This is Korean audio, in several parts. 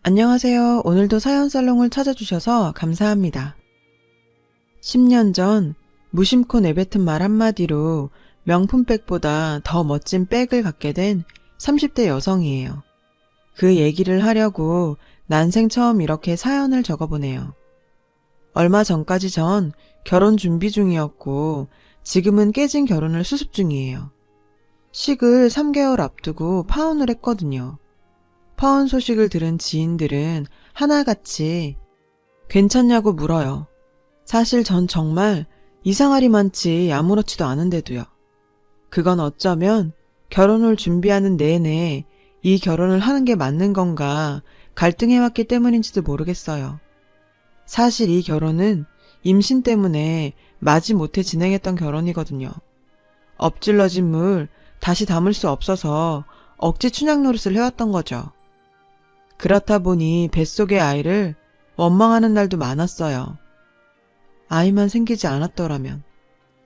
안녕하세요. 오늘도 사연살롱을 찾아주셔서 감사합니다. 10년 전 무심코 내뱉은 말 한마디로 명품백보다 더 멋진 백을 갖게 된 30대 여성이에요. 그 얘기를 하려고 난생 처음 이렇게 사연을 적어보네요. 얼마 전까지 전 결혼 준비 중이었고 지금은 깨진 결혼을 수습 중이에요. 식을 3개월 앞두고 파혼을 했거든요. 파혼 소식을 들은 지인들은 하나같이 괜찮냐고 물어요. 사실 전 정말 이상하리만치 아무렇지도 않은데도요. 그건 어쩌면 결혼을 준비하는 내내 이 결혼을 하는 게 맞는 건가 갈등해왔기 때문인지도 모르겠어요. 사실 이 결혼은 임신 때문에 마지못해 진행했던 결혼이거든요. 엎질러진 물 다시 담을 수 없어서 억지 춘향 노릇을 해왔던 거죠. 그렇다 보니 뱃속의 아이를 원망하는 날도 많았어요. 아이만 생기지 않았더라면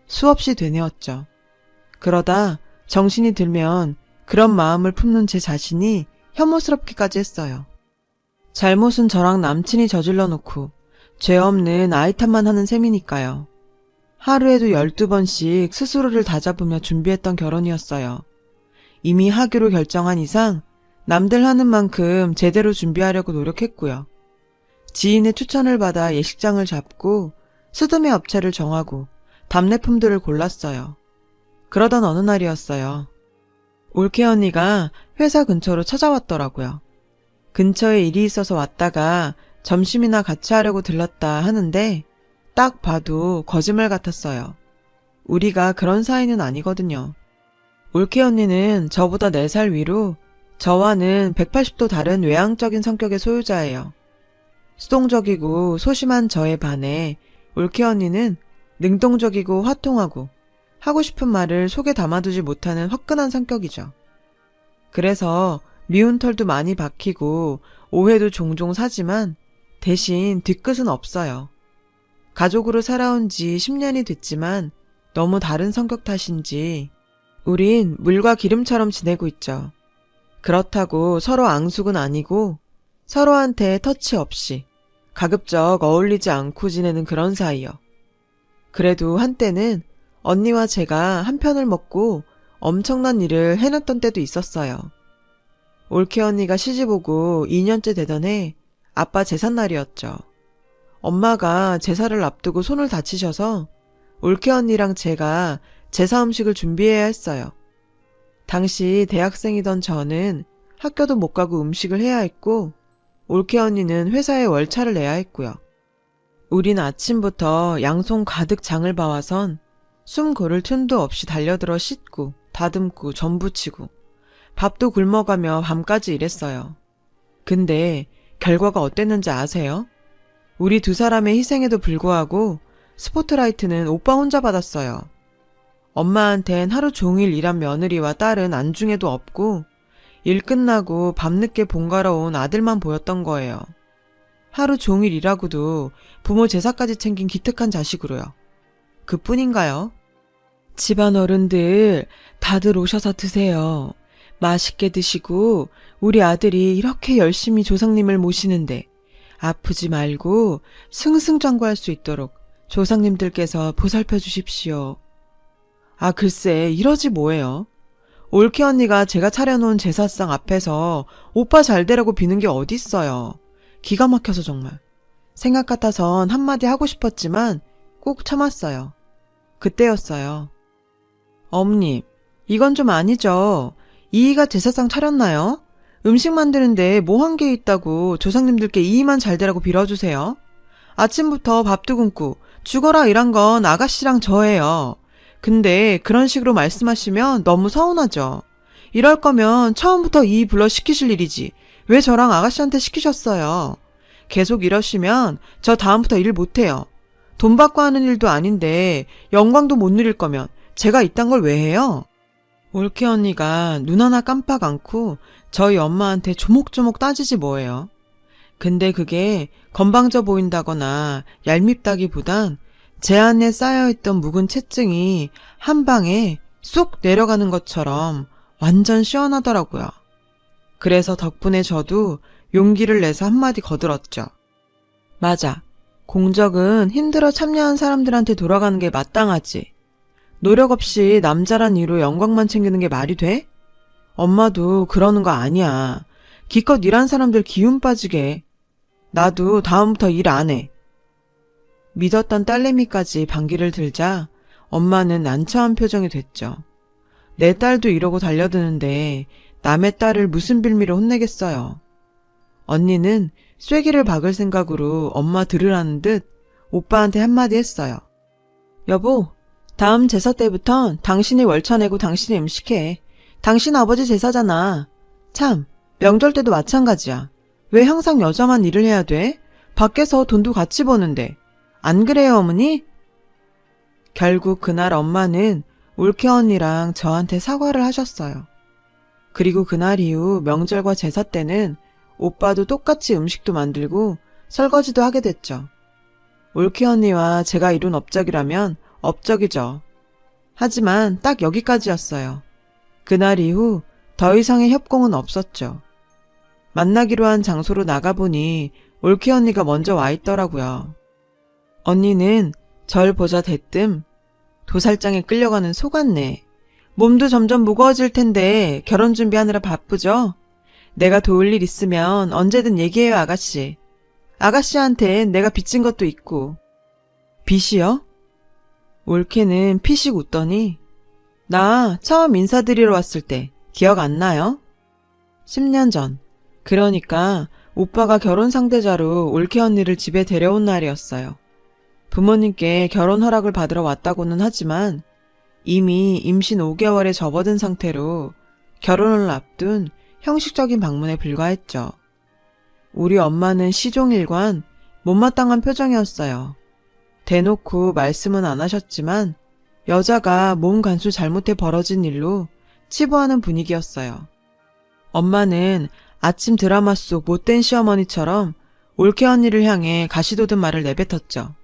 수없이 되뇌었죠. 그러다 정신이 들면 그런 마음을 품는 제 자신이 혐오스럽기까지 했어요. 잘못은 저랑 남친이 저질러 놓고 죄 없는 아이 탓만 하는 셈이니까요. 하루에도 12번씩 스스로를 다잡으며 준비했던 결혼이었어요. 이미 하기로 결정한 이상 남들 하는 만큼 제대로 준비하려고 노력했고요. 지인의 추천을 받아 예식장을 잡고 스드메 업체를 정하고 답례품들을 골랐어요. 그러던 어느 날이었어요. 올케 언니가 회사 근처로 찾아왔더라고요. 근처에 일이 있어서 왔다가 점심이나 같이 하려고 들렀다 하는데 딱 봐도 거짓말 같았어요. 우리가 그런 사이는 아니거든요. 올케 언니는 저보다 4살 위로 저와는 180도 다른 외향적인 성격의 소유자예요. 수동적이고 소심한 저에 반해 올케 언니는 능동적이고 화통하고 하고 싶은 말을 속에 담아두지 못하는 화끈한 성격이죠. 그래서 미운 털도 많이 박히고 오해도 종종 사지만 대신 뒤끝은 없어요. 가족으로 살아온 지 10년이 됐지만 너무 다른 성격 탓인지 우린 물과 기름처럼 지내고 있죠. 그렇다고 서로 앙숙은 아니고 서로한테 터치 없이 가급적 어울리지 않고 지내는 그런 사이요. 그래도 한때는 언니와 제가 한 편을 먹고 엄청난 일을 해놨던 때도 있었어요. 올케 언니가 시집오고 2년째 되던 해 아빠 제삿날이었죠. 엄마가 제사를 앞두고 손을 다치셔서 올케 언니랑 제가 제사 음식을 준비해야 했어요. 당시 대학생이던 저는 학교도 못 가고 음식을 해야 했고 올케 언니는 회사에 월차를 내야 했고요. 우린 아침부터 양손 가득 장을 봐와선 숨 고를 틈도 없이 달려들어 씻고 다듬고 전 부치고 밥도 굶어가며 밤까지 일했어요. 근데 결과가 어땠는지 아세요? 우리 2사람의 희생에도 불구하고 스포트라이트는 오빠 혼자 받았어요. 엄마한텐 하루 종일 일한 며느리와 딸은 안중에도 없고 일 끝나고 밤늦게 본가러 온 아들만 보였던 거예요. 하루 종일 일하고도 부모 제사까지 챙긴 기특한 자식으로요. 그뿐인가요? 집안 어른들 다들 오셔서 드세요. 맛있게 드시고 우리 아들이 이렇게 열심히 조상님을 모시는데 아프지 말고 승승장구할 수 있도록 조상님들께서 보살펴 주십시오. 아 글쎄 이러지 뭐예요. 올케 언니가 제가 차려놓은 제사상 앞에서 오빠 잘 되라고 비는 게 어딨어요. 기가 막혀서 정말. 생각 같아선 한마디 하고 싶었지만 꼭 참았어요. 그때였어요. 어머님, 이건 좀 아니죠. 이이가 제사상 차렸나요? 음식 만드는데 뭐 한 게 있다고 조상님들께 이이만 잘 되라고 빌어주세요. 아침부터 밥도 굶고 죽어라 일한 건 아가씨랑 저예요. 근데 그런 식으로 말씀하시면 너무 서운하죠. 이럴 거면 처음부터 이이 불러 시키실 일이지. 왜 저랑 아가씨한테 시키셨어요? 계속 이러시면 저 다음부터 일 못해요. 돈 받고 하는 일도 아닌데 영광도 못 누릴 거면 제가 이딴 걸 왜 해요? 올케 언니가 눈 하나 깜빡 않고 저희 엄마한테 조목조목 따지지 뭐예요. 근데 그게 건방져 보인다거나 얄밉다기보단 제 안에 쌓여있던 묵은 채증이 한 방에 쏙 내려가는 것처럼 완전 시원하더라고요. 그래서 덕분에 저도 용기를 내서 한마디 거들었죠. 맞아. 공적은 힘들어 참여한 사람들한테 돌아가는 게 마땅하지. 노력 없이 남자란 이유로 영광만 챙기는 게 말이 돼? 엄마도 그러는 거 아니야. 기껏 일한 사람들 기운 빠지게. 나도 다음부터 일 안 해. 믿었던 딸내미까지 반기를 들자 엄마는 난처한 표정이 됐죠. 내 딸도 이러고 달려드는데 남의 딸을 무슨 빌미로 혼내겠어요. 언니는 쐐기를 박을 생각으로 엄마 들으라는 듯 오빠한테 한마디 했어요. 여보, 다음 제사 때부턴 당신이 월차 내고 당신이 음식해. 당신 아버지 제사잖아. 참, 명절 때도 마찬가지야. 왜 항상 여자만 일을 해야 돼? 밖에서 돈도 같이 버는데. 안 그래요, 어머니? 결국 그날 엄마는 올케 언니랑 저한테 사과를 하셨어요. 그리고 그날 이후 명절과 제사 때는 오빠도 똑같이 음식도 만들고 설거지도 하게 됐죠. 올케 언니와 제가 이룬 업적이라면 업적이죠. 하지만 딱 여기까지였어요. 그날 이후 더 이상의 협공은 없었죠. 만나기로 한 장소로 나가보니 올케 언니가 먼저 와 있더라고요. 언니는 절 보자 대뜸 도살장에 끌려가는 소 같네. 몸도 점점 무거워질 텐데 결혼 준비하느라 바쁘죠? 내가 도울 일 있으면 언제든 얘기해요, 아가씨. 아가씨한텐 내가 빚진 것도 있고. 빚이요? 올케는 피식 웃더니 나 처음 인사드리러 왔을 때 기억 안 나요? 10년 전. 그러니까 오빠가 결혼 상대자로 올케 언니를 집에 데려온 날이었어요. 부모님께 결혼 허락을 받으러 왔다고는 하지만 이미 임신 5개월에 접어든 상태로 결혼을 앞둔 형식적인 방문에 불과했죠. 우리 엄마는 시종일관 못마땅한 표정이었어요. 대놓고 말씀은 안 하셨지만 여자가 몸 간수 잘못해 벌어진 일로 치부하는 분위기였어요. 엄마는 아침 드라마 속 못된 시어머니처럼 올케 언니를 향해 가시돋은 말을 내뱉었죠.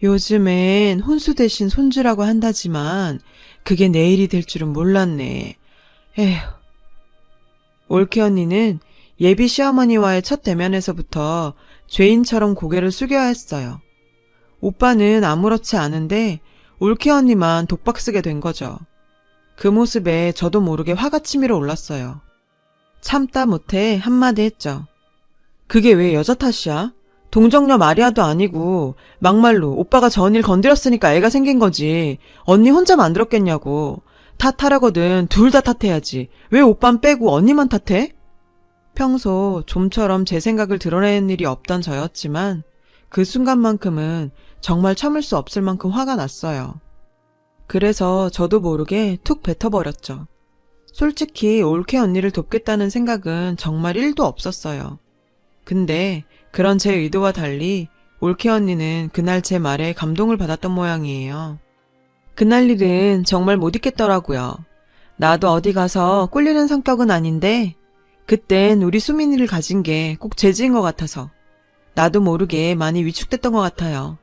요즘엔 혼수 대신 손주라고 한다지만 그게 내일이 될 줄은 몰랐네. 에휴. 올케 언니는 예비 시어머니와의 첫 대면에서부터 죄인처럼 고개를 숙여야 했어요. 오빠는 아무렇지 않은데 올케 언니만 독박 쓰게 된 거죠. 그 모습에 저도 모르게 화가 치밀어 올랐어요. 참다 못해 한마디 했죠. 그게 왜 여자 탓이야? 동정녀 마리아도 아니고 막말로 오빠가 전일 건드렸으니까 애가 생긴 거지. 언니 혼자 만들었겠냐고. 탓하라거든 둘 다 탓해야지. 왜 오빤 빼고 언니만 탓해? 평소 좀처럼 제 생각을 드러내는 일이 없던 저였지만 그 순간만큼은 정말 참을 수 없을 만큼 화가 났어요. 그래서 저도 모르게 툭 뱉어버렸죠. 솔직히 올케 언니를 돕겠다는 생각은 정말 1도 없었어요. 근데 그런 제 의도와 달리 올케 언니는 그날 제 말에 감동을 받았던 모양이에요. 그날 일은 정말 못 잊겠더라고요. 나도 어디 가서 꿀리는 성격은 아닌데 그땐 우리 수민이를 가진 게 꼭 재지인 것 같아서 나도 모르게 많이 위축됐던 것 같아요.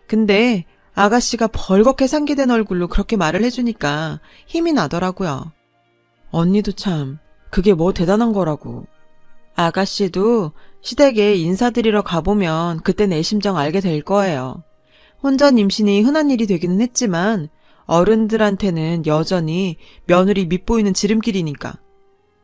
근데 아가씨가 벌겋게 상기된 얼굴로 그렇게 말을 해주니까 힘이 나더라고요. 언니도 참 그게 뭐 대단한 거라고. 아가씨도 시댁에 인사드리러 가보면 그때 내 심정 알게 될 거예요. 혼전 임신이 흔한 일이 되기는 했지만 어른들한테는 여전히 며느리 밉보이는 지름길이니까.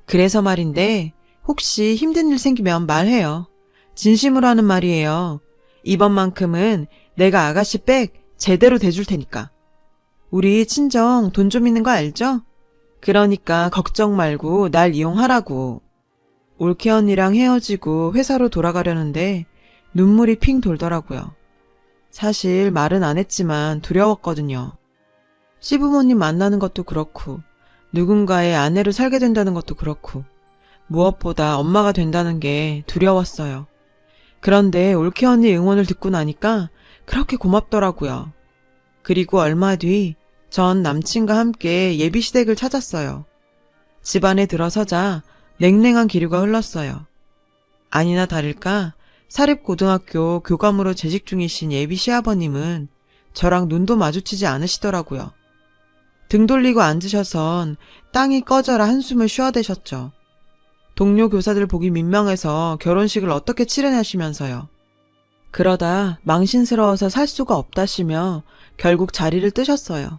그래서 말인데 혹시 힘든 일 생기면 말해요. 진심으로 하는 말이에요. 이번만큼은 내가 아가씨 백 제대로 대줄 테니까. 우리 친정 돈 좀 있는 거 알죠? 그러니까 걱정 말고 날 이용하라고. 올케 언니랑 헤어지고 회사로 돌아가려는데 눈물이 핑 돌더라고요. 사실 말은 안 했지만 두려웠거든요. 시부모님 만나는 것도 그렇고 누군가의 아내로 살게 된다는 것도 그렇고 무엇보다 엄마가 된다는 게 두려웠어요. 그런데 올케 언니 응원을 듣고 나니까 그렇게 고맙더라고요. 그리고 얼마 뒤 전 남친과 함께 예비시댁을 찾았어요. 집안에 들어서자 냉랭한 기류가 흘렀어요. 아니나 다를까 사립고등학교 교감으로 재직 중이신 예비 시아버님은 저랑 눈도 마주치지 않으시더라고요. 등 돌리고 앉으셔선 땅이 꺼져라 한숨을 쉬어대셨죠. 동료 교사들 보기 민망해서 결혼식을 어떻게 치르냐시면서요. 그러다 망신스러워서 살 수가 없다시며 결국 자리를 뜨셨어요.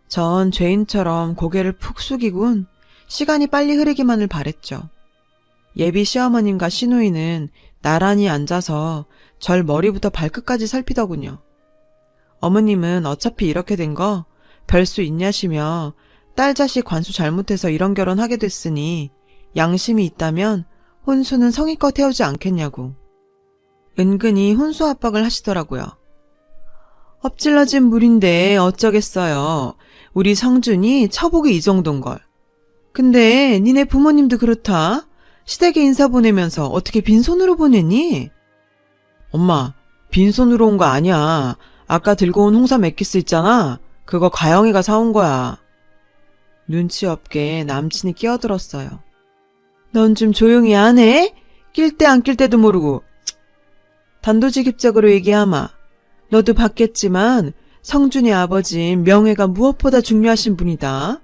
전 죄인처럼 고개를 푹 숙이곤 시간이 빨리 흐르기만을 바랬죠. 예비 시어머님과 시누이는 나란히 앉아서 절 머리부터 발끝까지 살피더군요. 어머님은 어차피 이렇게 된 거 별 수 있냐시며 딸 자식 관수 잘못해서 이런 결혼하게 됐으니 양심이 있다면 혼수는 성의껏 해오지 않겠냐고. 은근히 혼수 압박을 하시더라고요. 엎질러진 물인데 어쩌겠어요. 우리 성준이 처복이 이 정도인걸. 근데 니네 부모님도 그렇다. 시댁에 인사 보내면서 어떻게 빈손으로 보내니? 엄마, 빈손으로 온 거 아니야. 아까 들고 온 홍삼 액기스 있잖아. 그거 가영이가 사온 거야. 눈치 없게 남친이 끼어들었어요. 넌 좀 조용히 안 해? 낄 때 안 낄 때도 모르고. 단도직입적으로 얘기하마. 너도 봤겠지만 성준이 아버진 명예가 무엇보다 중요하신 분이다.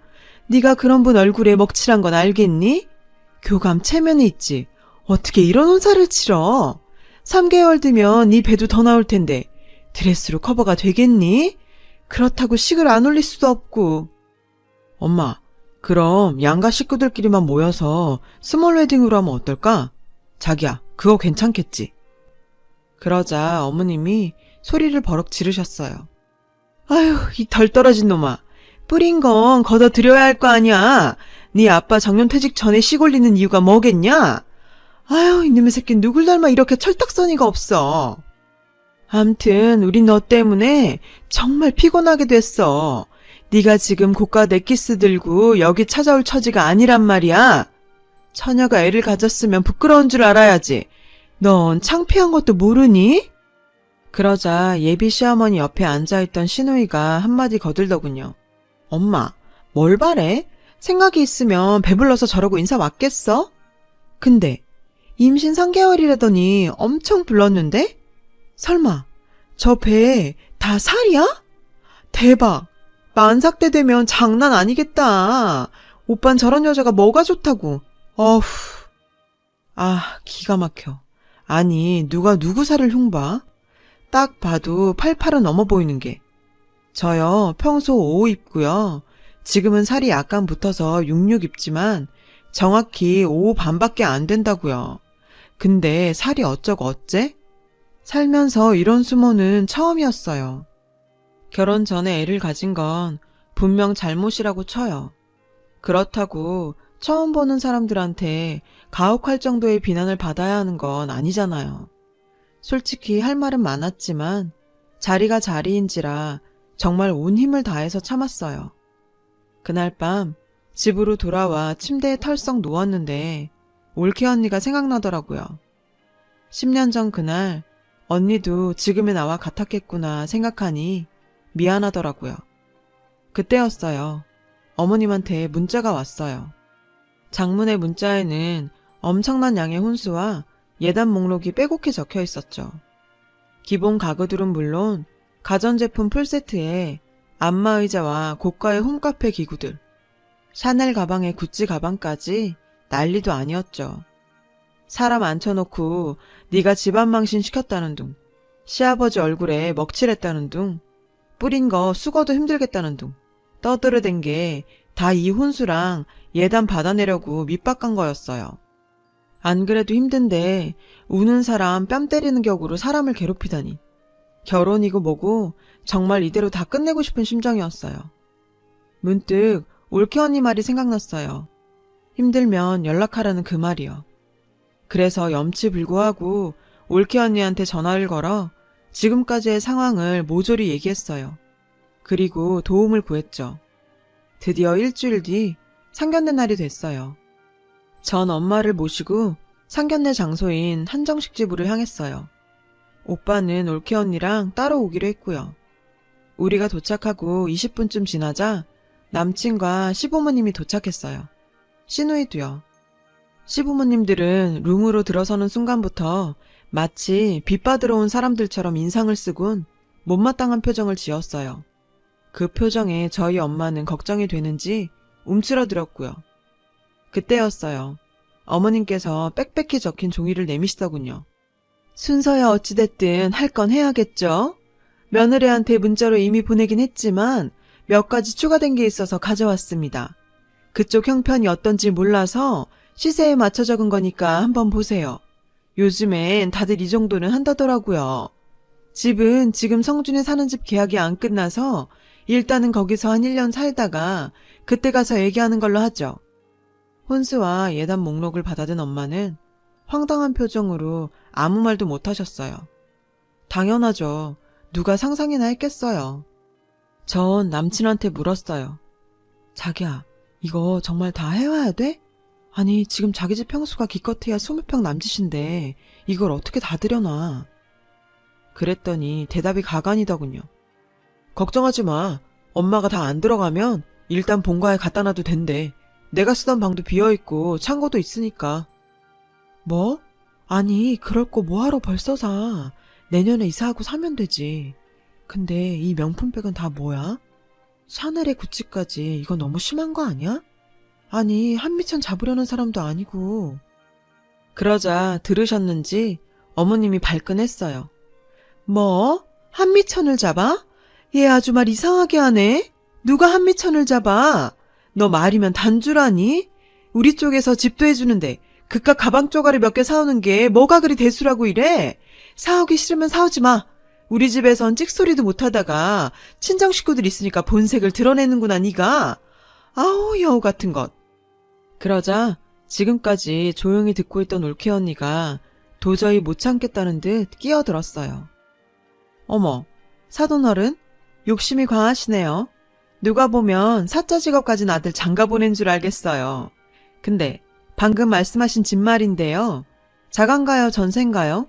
네가 그런 분 얼굴에 먹칠한 건 알겠니? 교감 체면이 있지. 어떻게 이런 혼사를 치러? 3개월 뒤면 네 배도 더 나올 텐데 드레스로 커버가 되겠니? 그렇다고 식을 안 올릴 수도 없고. 엄마, 그럼 양가 식구들끼리만 모여서 스몰 웨딩으로 하면 어떨까? 자기야, 그거 괜찮겠지? 그러자 어머님이 소리를 버럭 지르셨어요. 아휴, 이 덜 떨어진 놈아. 뿌린 건 걷어들여야 할 거 아니야. 네 아빠 정년퇴직 전에 식 올리는 이유가 뭐겠냐? 아휴, 이놈의 새끼 누굴 닮아 이렇게 철딱서니가 없어. 암튼 우린 너 때문에 정말 피곤하게 됐어. 네가 지금 고가 넥키스 들고 여기 찾아올 처지가 아니란 말이야. 처녀가 애를 가졌으면 부끄러운 줄 알아야지. 넌 창피한 것도 모르니? 그러자 예비 시어머니 옆에 앉아있던 시누이가 한마디 거들더군요. 엄마, 뭘 바래? 생각이 있으면 배불러서 저러고 인사 왔겠어? 근데 임신 3개월이라더니 엄청 불렀는데? 설마 저 배에 다 살이야? 대박! 만삭 때 되면 장난 아니겠다. 오빤 저런 여자가 뭐가 좋다고. 어후. 아, 기가 막혀. 아니, 누가 누구 살을 흉봐? 딱 봐도 88은 넘어 보이는 게. 저요, 평소 55 입고요. 지금은 살이 약간 붙어서 66 입지만 정확히 55 반밖에 안 된다고요. 근데 살이 어쩌고 어째? 살면서 이런 수모는 처음이었어요. 결혼 전에 애를 가진 건 분명 잘못이라고 쳐요. 그렇다고 처음 보는 사람들한테 가혹할 정도의 비난을 받아야 하는 건 아니잖아요. 솔직히 할 말은 많았지만 자리가 자리인지라 정말 온 힘을 다해서 참았어요. 그날 밤 집으로 돌아와 침대에 털썩 누웠는데 올케 언니가 생각나더라고요. 10년 전 그날 언니도 지금의 나와 같았겠구나 생각하니 미안하더라고요. 그때였어요. 어머님한테 문자가 왔어요. 장문의 문자에는 엄청난 양의 혼수와 예단 목록이 빼곡히 적혀 있었죠. 기본 가구들은 물론 가전제품 풀세트에 안마의자와 고가의 홈카페 기구들, 샤넬 가방에 구찌 가방까지 난리도 아니었죠. 사람 앉혀놓고 네가 집안 망신 시켰다는 둥, 시아버지 얼굴에 먹칠했다는 둥, 뿌린 거 수거도 힘들겠다는 둥, 떠들어댄 게 다 이 혼수랑 예단 받아내려고 밑밥 간 거였어요. 안 그래도 힘든데 우는 사람 뺨 때리는 격으로 사람을 괴롭히다니. 결혼이고 뭐고 정말 이대로 다 끝내고 싶은 심정이었어요. 문득 올케 언니 말이 생각났어요. 힘들면 연락하라는 그 말이요. 그래서 염치불구하고 올케 언니한테 전화를 걸어 지금까지의 상황을 모조리 얘기했어요. 그리고 도움을 구했죠. 드디어 일주일 뒤 상견례 날이 됐어요. 전 엄마를 모시고 상견례 장소인 한정식 집으로 향했어요. 오빠는 올케 언니랑 따로 오기로 했고요. 우리가 도착하고 20분쯤 지나자 남친과 시부모님이 도착했어요. 시누이도요. 시부모님들은 룸으로 들어서는 순간부터 마치 빚 받으러 온 사람들처럼 인상을 쓰곤 못마땅한 표정을 지었어요. 그 표정에 저희 엄마는 걱정이 되는지 움츠러들었고요. 그때였어요. 어머님께서 빽빽히 적힌 종이를 내미시더군요. 순서야 어찌됐든 할 건 해야겠죠? 며느리한테 문자로 이미 보내긴 했지만 몇 가지 추가된 게 있어서 가져왔습니다. 그쪽 형편이 어떤지 몰라서 시세에 맞춰 적은 거니까 한번 보세요. 요즘엔 다들 이 정도는 한다더라고요. 집은 지금 성준이 사는 집 계약이 안 끝나서 일단은 거기서 한 1년 살다가 그때 가서 얘기하는 걸로 하죠. 혼수와 예단 목록을 받아든 엄마는 황당한 표정으로 아무 말도 못 하셨어요. 당연하죠. 누가 상상이나 했겠어요. 전 남친한테 물었어요. 자기야, 이거 정말 다 해와야 돼? 아니, 지금 자기 집 평수가 기껏해야 20평 남짓인데 이걸 어떻게 다 들여놔? 그랬더니 대답이 가관이더군요. 걱정하지 마. 엄마가 다 안 들어가면 일단 본가에 갖다 놔도 된대. 내가 쓰던 방도 비어있고 창고도 있으니까. 뭐? 아니, 그럴 거 뭐하러 벌써 사. 내년에 이사하고 사면 되지. 근데 이 명품백은 다 뭐야? 샤넬에 구찌까지 이거 너무 심한 거 아니야? 아니, 한미천 잡으려는 사람도 아니고. 그러자 들으셨는지 어머님이 발끈했어요. 뭐? 한미천을 잡아? 얘 아주 말 이상하게 하네? 누가 한미천을 잡아? 너 말이면 단주라니? 우리 쪽에서 집도 해주는데 그깟 가방 쪼가리 몇 개 사오는 게 뭐가 그리 대수라고 이래? 사오기 싫으면 사오지 마. 우리 집에선 찍소리도 못하다가 친정 식구들 있으니까 본색을 드러내는구나 네가. 아우 여우 같은 것. 그러자 지금까지 조용히 듣고 있던 올케 언니가 도저히 못 참겠다는 듯 끼어들었어요. 어머, 사돈어른? 욕심이 광하시네요. 누가 보면 사자 직업 가진 아들 장가 보낸 줄 알겠어요. 근데 방금 말씀하신 집 말인데요. 자간가요, 전세인가요?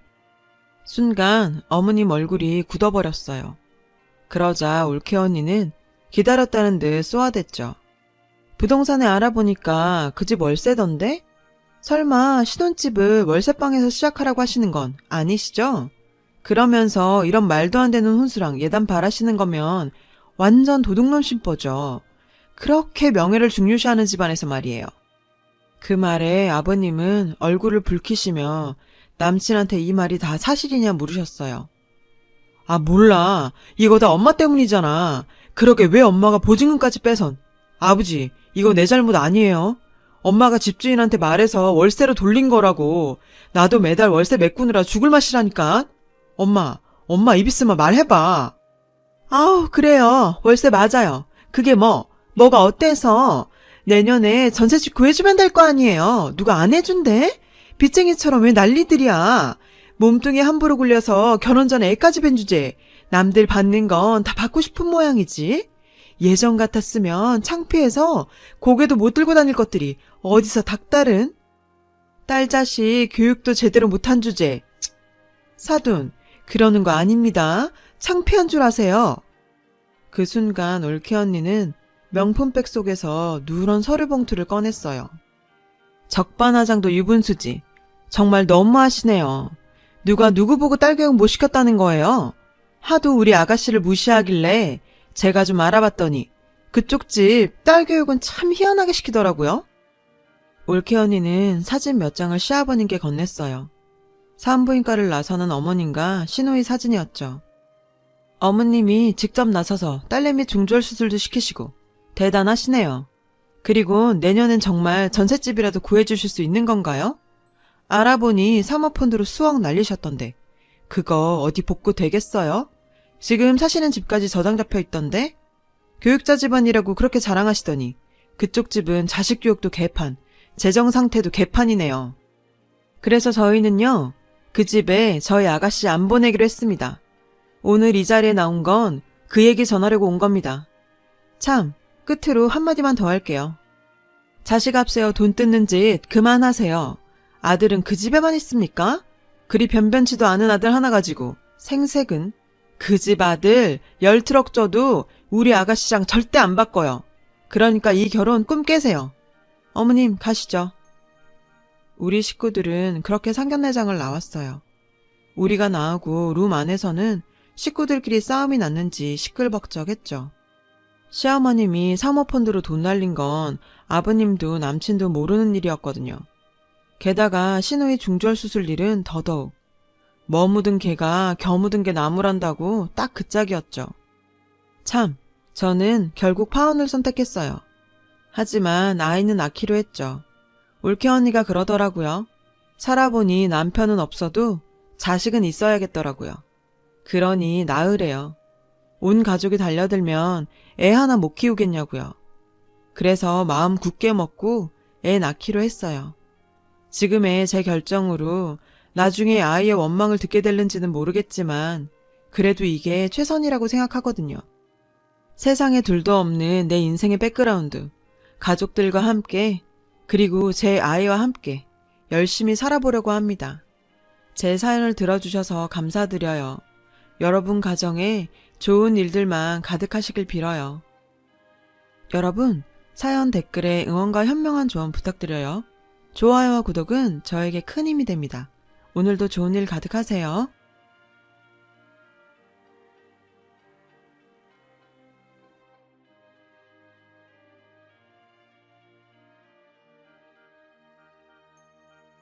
순간 어머님 얼굴이 굳어버렸어요. 그러자 올케 언니는 기다렸다는 듯 쏘아댔죠. 부동산에 알아보니까 그 집 월세던데? 설마 신혼집을 월세방에서 시작하라고 하시는 건 아니시죠? 그러면서 이런 말도 안 되는 혼수랑 예단 바라시는 거면 완전 도둑놈 심보죠. 그렇게 명예를 중요시하는 집안에서 말이에요. 그 말에 아버님은 얼굴을 붉히시며 남친한테 이 말이 다 사실이냐 물으셨어요. 아, 몰라. 이거 다 엄마 때문이잖아. 그러게 왜 엄마가 보증금까지 빼선. 아버지, 이거 내 잘못 아니에요. 엄마가 집주인한테 말해서 월세로 돌린 거라고. 나도 매달 월세 메꾸느라 죽을 맛이라니까. 엄마 입 있으면 말해봐. 아우, 그래요. 월세 맞아요. 그게 뭐가 어때서. 내년에 전세집 구해주면 될 거 아니에요. 누가 안 해준대? 빚쟁이처럼 왜 난리들이야. 몸뚱이 함부로 굴려서 결혼 전에 애까지 뵌 주제. 남들 받는 건 다 받고 싶은 모양이지. 예전 같았으면 창피해서 고개도 못 들고 다닐 것들이 어디서 닥달은. 딸 자식 교육도 제대로 못한 주제. 사돈, 그러는 거 아닙니다. 창피한 줄 아세요. 그 순간 올케 언니는 명품백 속에서 누런 서류 봉투를 꺼냈어요. 적반하장도 유분수지. 정말 너무하시네요. 누가 누구 보고 딸 교육 못 시켰다는 거예요. 하도 우리 아가씨를 무시하길래 제가 좀 알아봤더니 그쪽 집 딸 교육은 참 희한하게 시키더라고요. 올케 언니는 사진 몇 장을 시아버님께 건넸어요. 산부인과를 나서는 어머님과 시누이 사진이었죠. 어머님이 직접 나서서 딸내미 중절 수술도 시키시고 대단하시네요. 그리고 내년엔 정말 전셋집이라도 구해주실 수 있는 건가요? 알아보니 사모펀드로 수억 날리셨던데 그거 어디 복구 되겠어요? 지금 사시는 집까지 저장 잡혀 있던데? 교육자 집안이라고 그렇게 자랑하시더니 그쪽 집은 자식 교육도 개판, 재정 상태도 개판이네요. 그래서 저희는요, 그 집에 저희 아가씨 안 보내기로 했습니다. 오늘 이 자리에 나온 건 그 얘기 전하려고 온 겁니다. 참, 끝으로 한마디만 더 할게요. 자식 앞세워 돈 뜯는 짓 그만하세요. 아들은 그 집에만 있습니까? 그리 변변치도 않은 아들 하나 가지고 생색은. 그 집 아들 10트럭 줘도 우리 아가씨랑 절대 안 바꿔요. 그러니까 이 결혼 꿈 깨세요. 어머님 가시죠. 우리 식구들은 그렇게 상견례장을 나왔어요. 우리가 나오고 룸 안에서는 식구들끼리 싸움이 났는지 시끌벅적했죠. 시어머님이 사모펀드로 돈 날린 건 아버님도 남친도 모르는 일이었거든요. 게다가 신우이 중절 수술 일은 더더욱. 뭐 묻은 개가 겨 묻은 게 나무란다고 딱 그 짝이었죠. 참, 저는 결국 파혼을 선택했어요. 하지만 아이는 낳기로 했죠. 올케 언니가 그러더라고요. 살아보니 남편은 없어도 자식은 있어야겠더라고요. 그러니 낳으래요. 온 가족이 달려들면 애 하나 못 키우겠냐고요. 그래서 마음 굳게 먹고 애 낳기로 했어요. 지금의 제 결정으로 나중에 아이의 원망을 듣게 될는지는 모르겠지만 그래도 이게 최선이라고 생각하거든요. 세상에 둘도 없는 내 인생의 백그라운드, 가족들과 함께 그리고 제 아이와 함께 열심히 살아보려고 합니다. 제 사연을 들어주셔서 감사드려요. 여러분 가정에 좋은 일들만 가득하시길 빌어요. 여러분, 사연 댓글에 응원과 현명한 조언 부탁드려요. 좋아요와 구독은 저에게 큰 힘이 됩니다. 오늘도 좋은 일 가득하세요.